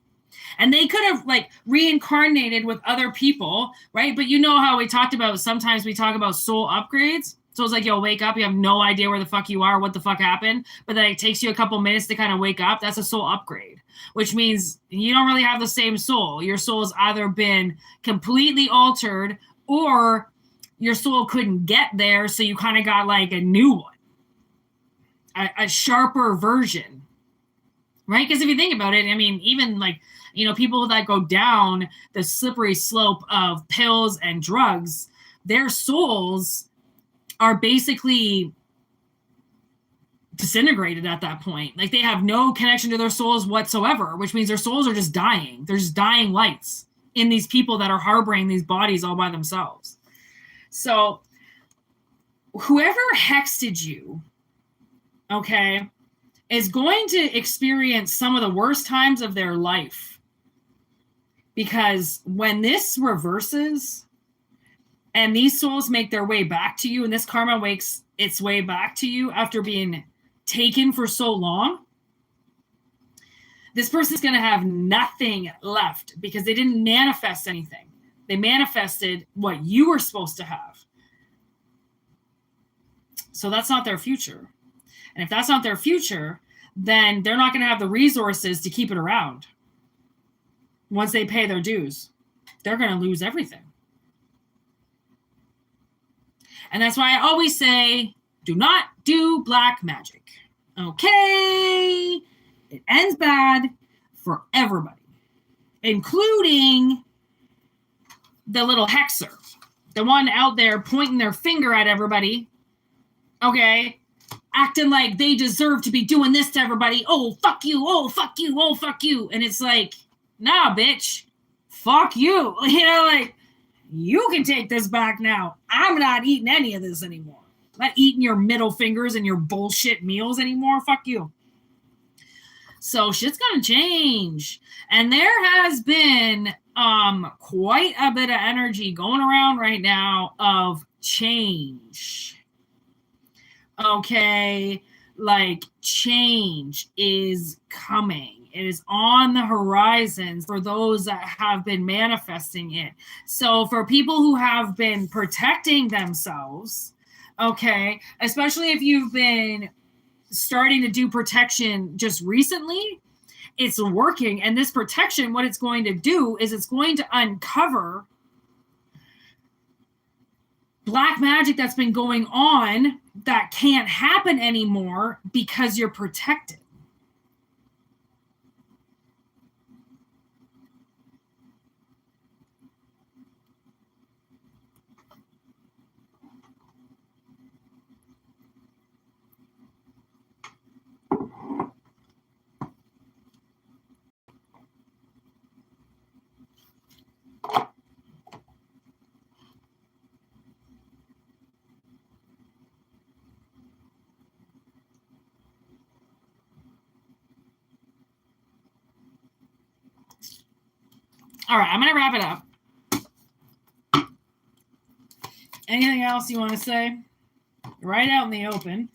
Speaker 1: And they could have reincarnated with other people, right? But you know how we talked about, sometimes we talk about soul upgrades. So it's like, yo, wake up. You have no idea where the fuck you are, what the fuck happened. But then it takes you a couple minutes to kind of wake up. That's a soul upgrade, which means you don't really have the same soul. Your soul has either been completely altered or your soul couldn't get there. So you kind of got like a new one, a sharper version, right? Because if you think about it, I mean, even like, you know, people that go down the slippery slope of pills and drugs, their souls are basically disintegrated at that point. Like they have no connection to their souls whatsoever, which means their souls are just dying. They're just dying lights in these people that are harboring these bodies all by themselves. So whoever hexed you, okay, is going to experience some of the worst times of their life. Because when this reverses, and these souls make their way back to you, and this karma makes its way back to you after being taken for so long, this person's going to have nothing left because they didn't manifest anything. They manifested what you were supposed to have. So that's not their future. And if that's not their future, then they're not going to have the resources to keep it around. Once they pay their dues, they're going to lose everything. And that's why I always say, do not do black magic. Okay? It ends bad for everybody, including the little hexer, the one out there pointing their finger at everybody, okay? Acting like they deserve to be doing this to everybody. Oh, fuck you. Oh, fuck you. Oh, fuck you. And it's like, nah, bitch. Fuck you. You know, like, you can take this back now. I'm not eating any of this anymore. I'm not eating your middle fingers and your bullshit meals anymore. Fuck you. So shit's gonna change. And there has been quite a bit of energy going around right now of change. Okay, like change is coming. It is on the horizons for those that have been manifesting it. So for people who have been protecting themselves, okay, especially if you've been starting to do protection just recently, it's working. And this protection, what it's going to do is it's going to uncover black magic that's been going on that can't happen anymore because you're protected. All right, I'm going to wrap it up. Anything else you want to say? Right out in the open.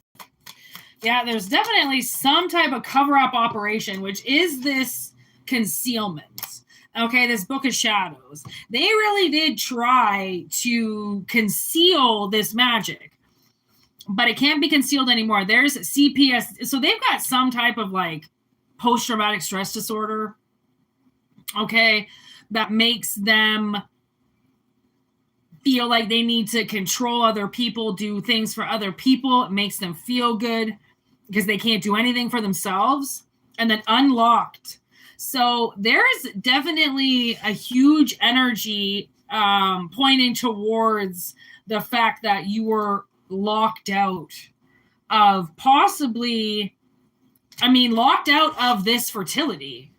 Speaker 1: Yeah, there's definitely some type of cover-up operation, which is this concealment. Okay, this Book of Shadows. They really did try to conceal this magic, but it can't be concealed anymore. There's CPS. So they've got some type of like post-traumatic stress disorder, okay, that makes them feel like they need to control other people, do things for other people. It makes them feel good because they can't do anything for themselves. And then unlocked. So there's definitely a huge energy pointing towards the fact that you were locked out of possibly, locked out of this fertility,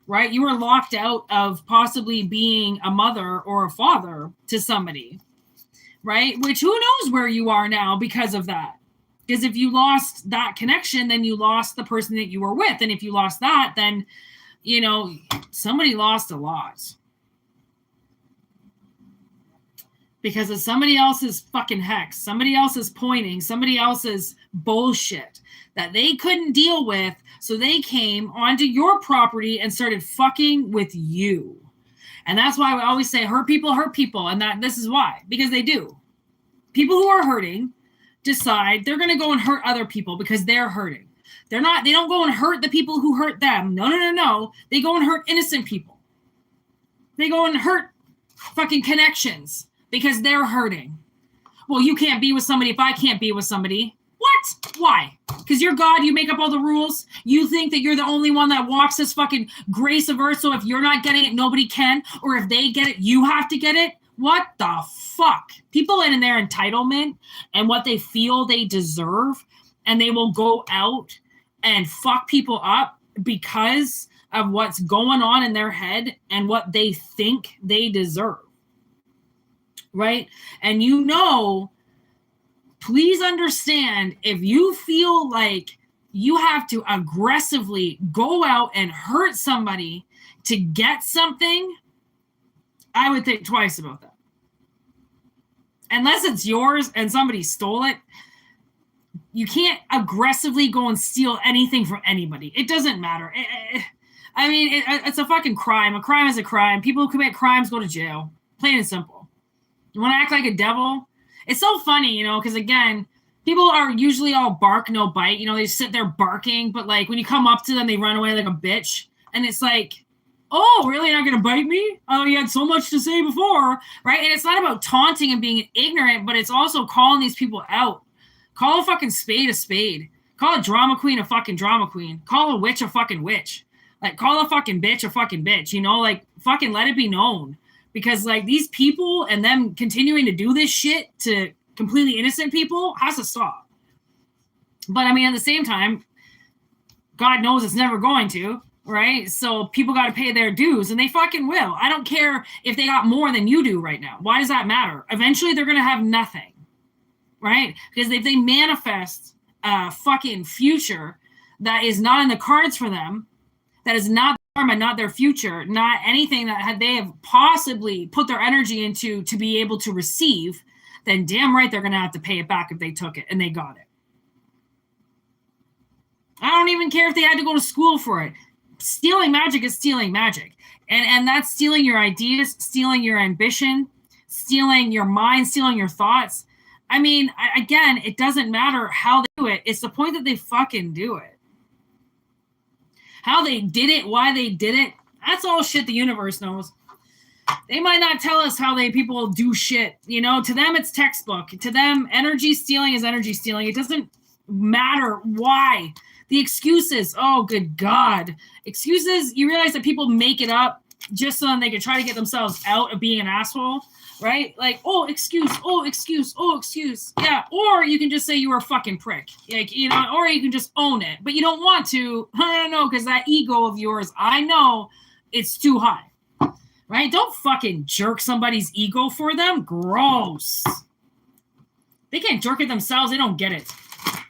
Speaker 1: right? You were locked out of possibly being a mother or a father to somebody, right? Which who knows where you are now because of that. Because if you lost that connection, then you lost the person that you were with. And if you lost that, then, you know, somebody lost a lot. Because of somebody else's fucking hex, somebody else's pointing, somebody else's bullshit that they couldn't deal with. So they came onto your property and started fucking with you. And that's why we always say hurt people. And that this is why, because they do. People who are hurting
Speaker 2: decide they're going to go and hurt other people because they're hurting. They don't go and hurt the people who hurt them. No. They go and hurt innocent people. They go and hurt fucking connections because they're hurting. Well, you can't be with somebody if I can't be with somebody. What? Why? Because you're God, you make up all the rules. You think that you're the only one that walks this fucking grace of earth, so if you're not getting it, nobody can. Or if they get it, you have to get it. What the fuck? People in their entitlement and what they feel they deserve, and they will go out and fuck people up because of what's going on in their head and what they think they deserve. Right? And please understand, if you feel like you have to aggressively go out and hurt somebody to get something, I would think twice about that. Unless it's yours and somebody stole it, you can't aggressively go and steal anything from anybody. It doesn't matter. It's a fucking crime. A crime is a crime. People who commit crimes go to jail. Plain and simple. You want to act like a devil? It's so funny, because again, people are usually all bark, no bite. They just sit there barking, but like when you come up to them, they run away like a bitch. And it's like, oh, really? You're not going to bite me? Oh, you had so much to say before, right? And it's not about taunting and being ignorant, but it's also calling these people out. Call a fucking spade a spade. Call a drama queen a fucking drama queen. Call a witch a fucking witch. Like, call a fucking bitch a fucking bitch. Like, fucking let it be known. Because, like, these people and them continuing to do this shit to completely innocent people has to stop. But, at the same time, God knows it's never going to, right? So people got to pay their dues, and they fucking will. I don't care if they got more than you do right now. Why does that matter? Eventually, they're going to have nothing, right? Because if they manifest a fucking future that is not in the cards for them, that is not karma, not their future, not anything that they have possibly put their energy into to be able to receive, then damn right they're going to have to pay it back if they took it and they got it. I don't even care if they had to go to school for it. Stealing magic is stealing magic. And that's stealing your ideas, stealing your ambition, stealing your mind, stealing your thoughts. Again, it doesn't matter how they do it. It's the point that they fucking do it. How they did it, why they did it, that's all shit the universe knows. They might not tell us how people do shit. To them, it's textbook. To them, energy stealing is energy stealing. It doesn't matter why. The excuses, oh, good God. Excuses, you realize that people make it up just so that they can try to get themselves out of being an asshole, right? Like, oh, excuse. Yeah, or you can just say you were a fucking prick. Like, or you can just own it. But you don't want to. No, because that ego of yours, I know it's too high. Right? Don't fucking jerk somebody's ego for them. Gross. They can't jerk it themselves. They don't get it.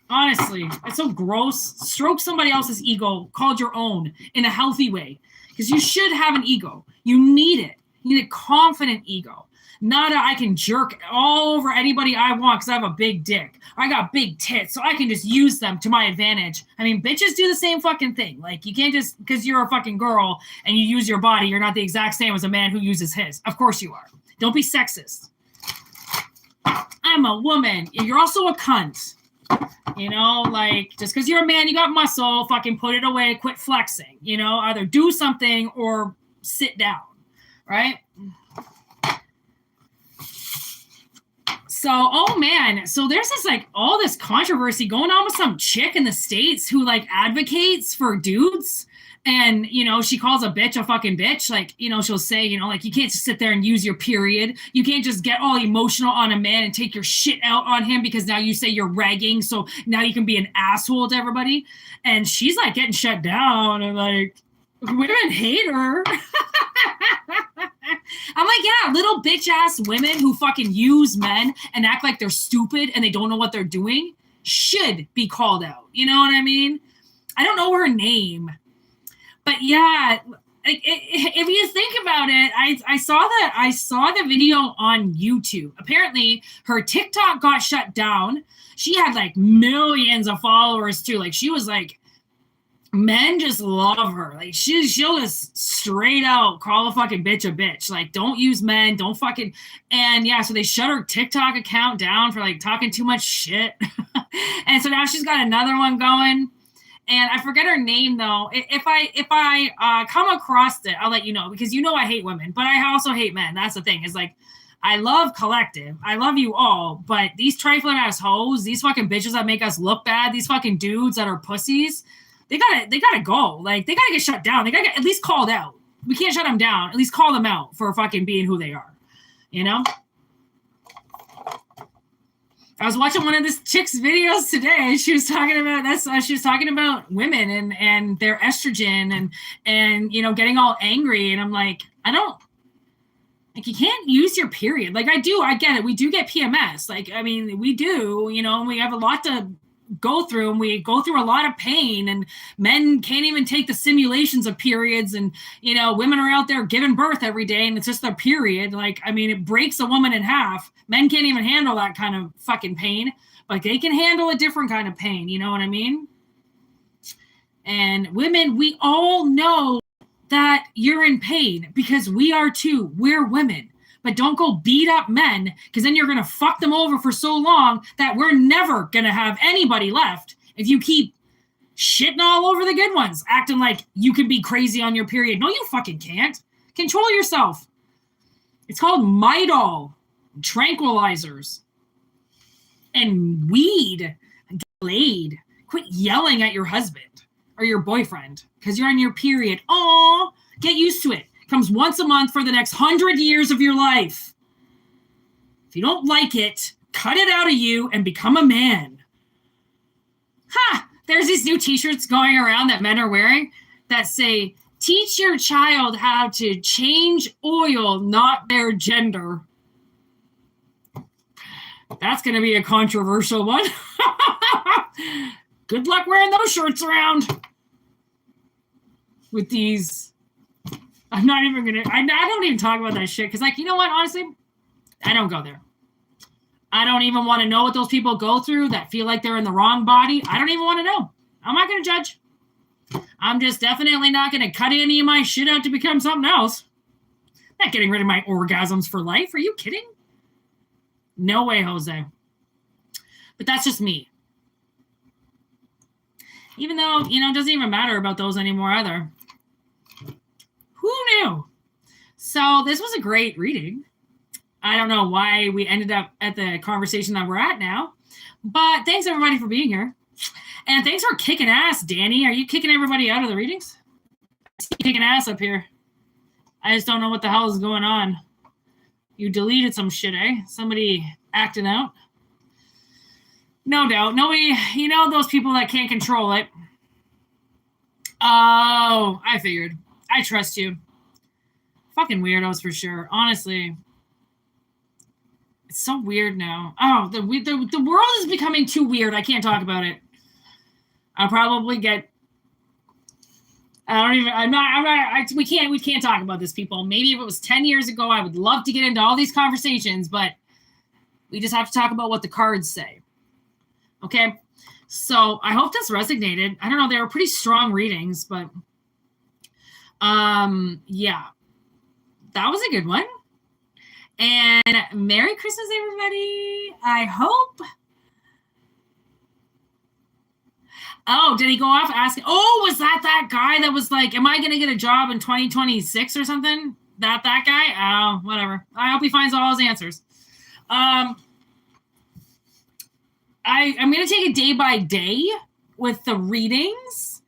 Speaker 2: Honestly, it's so gross. Stroke somebody else's ego called your own in a healthy way. Because you should have an ego. You need it. You need a confident ego. Not I can jerk all over anybody I want because I have a big dick. I got big tits, so I can just use them to my advantage. Bitches do the same fucking thing. Like, you can't just, because you're a fucking girl and you use your body, you're not the exact same as a man who uses his. Of course you are. Don't be sexist. I'm a woman. You're also a cunt. Just because you're a man, you got muscle, fucking put it away, quit flexing. Either do something or sit down, right? So, oh man, so there's this all this controversy going on with some chick in the States who advocates for dudes. And, she calls a bitch a fucking bitch. She'll say, you can't just sit there and use your period. You can't just get all emotional on a man and take your shit out on him because now you say you're ragging. So now you can be an asshole to everybody. And she's getting shut down and women hate her. I'm yeah, little bitch ass women who fucking use men and act like they're stupid and they don't know what they're doing should be called out. You know what I mean? I don't know her name. But yeah, if you think about it, I saw the video on YouTube. Apparently, her TikTok got shut down. She had millions of followers too. She was Men just love her. Like she'll just straight out call a fucking bitch a bitch. Like, don't use men, don't fucking. And yeah, so they shut her TikTok account down for like talking too much shit. And so now she's got another one going. And I forget her name though. If I come across it, I'll let you know, because you know I hate women, but I also hate men. That's the thing. Is like, I love collective. I love you all, but these trifling ass hoes, these fucking bitches that make us look bad, these fucking dudes that are pussies, they gotta go. Like, they gotta get shut down. They gotta get at least called out. We can't shut them down. At least call them out for fucking being who they are. You know? I was watching one of this chick's videos today, and she was talking about this. She was talking about women and their estrogen and you know, getting all angry. And I'm like, I don't, like, you can't use your period. Like, I get it. We do get PMS. Like, I mean, we do, you know, and we have a lot to go through, and we go through a lot of pain, and men can't even take the simulations of periods, and you know, women are out there giving birth every day and it's just their period. Like, I mean, it breaks a woman in half. Men can't even handle that kind of fucking pain, but they can handle a different kind of pain, you know what I mean? And women, we all know that you're in pain, because we are too. We're women. But don't go beat up men, because then you're going to fuck them over for so long that we're never going to have anybody left if you keep shitting all over the good ones, acting like you can be crazy on your period. No, you fucking can't. Control yourself. It's called Midol, tranquilizers, and weed. Get laid. Quit yelling at your husband or your boyfriend because you're on your period. Oh, get used to it. Comes once a month for the next 100 years of your life. If you don't like it, cut it out of you and become a man. Ha! There's these new t-shirts going around that men are wearing that say, teach your child how to change oil, not their gender. That's going to be a controversial one. Good luck wearing those shirts around with these. I'm not even going to, I don't even talk about that shit. Because, like, you know what? Honestly, I don't go there. I don't even want to know what those people go through that feel like they're in the wrong body. I don't even want to know. I'm not going to judge. I'm just definitely not going to cut any of my shit out to become something else. I'm not getting rid of my orgasms for life. Are you kidding? No way, Jose. But that's just me. Even though, you know, it doesn't even matter about those anymore either. Who knew? So this was a great reading. I don't know why we ended up at the conversation that we're at now, but thanks everybody for being here. And thanks for kicking ass, Danny. Are you kicking everybody out of the readings? I see you kicking ass up here. I just don't know what the hell is going on. You deleted some shit, eh? Somebody acting out? No doubt. Nobody, you know, those people that can't control it. Oh, I figured. I trust you. Fucking weirdos for sure. Honestly. It's so weird now. Oh, the world is becoming too weird. I can't talk about it. I'll probably get. We can't talk about this, people. Maybe if it was 10 years ago, I would love to get into all these conversations, but we just have to talk about what the cards say. Okay? So I hope this resonated. I don't know. They were pretty strong readings, but yeah, that was a good one. And Merry Christmas, everybody. I hope. Oh, did he go off asking? Oh, was that guy that was like, am I going to get a job in 2026 or something? That guy? Oh, whatever. I hope he finds all his answers. I'm going to take it day by day with the readings.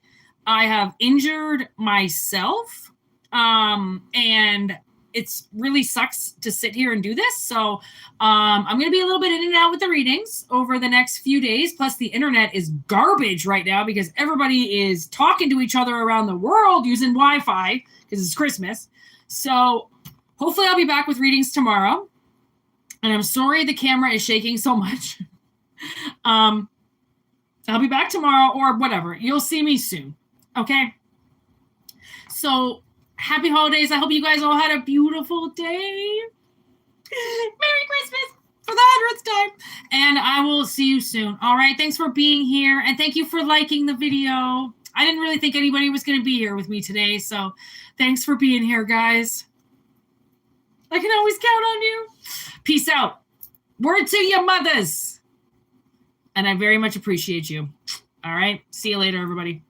Speaker 2: I have injured myself, and it's really sucks to sit here and do this. So I'm going to be a little bit in and out with the readings over the next few days. Plus, the internet is garbage right now because everybody is talking to each other around the world using Wi-Fi because it's Christmas. So hopefully I'll be back with readings tomorrow. And I'm sorry the camera is shaking so much. I'll be back tomorrow or whatever. You'll see me soon. Okay? So happy holidays. I hope you guys all had a beautiful day. Merry Christmas for the 100th time. And I will see you soon. All right. Thanks for being here. And thank you for liking the video. I didn't really think anybody was going to be here with me today. So thanks for being here, guys. I can always count on you. Peace out. Word to your mothers. And I very much appreciate you. All right. See you later, everybody.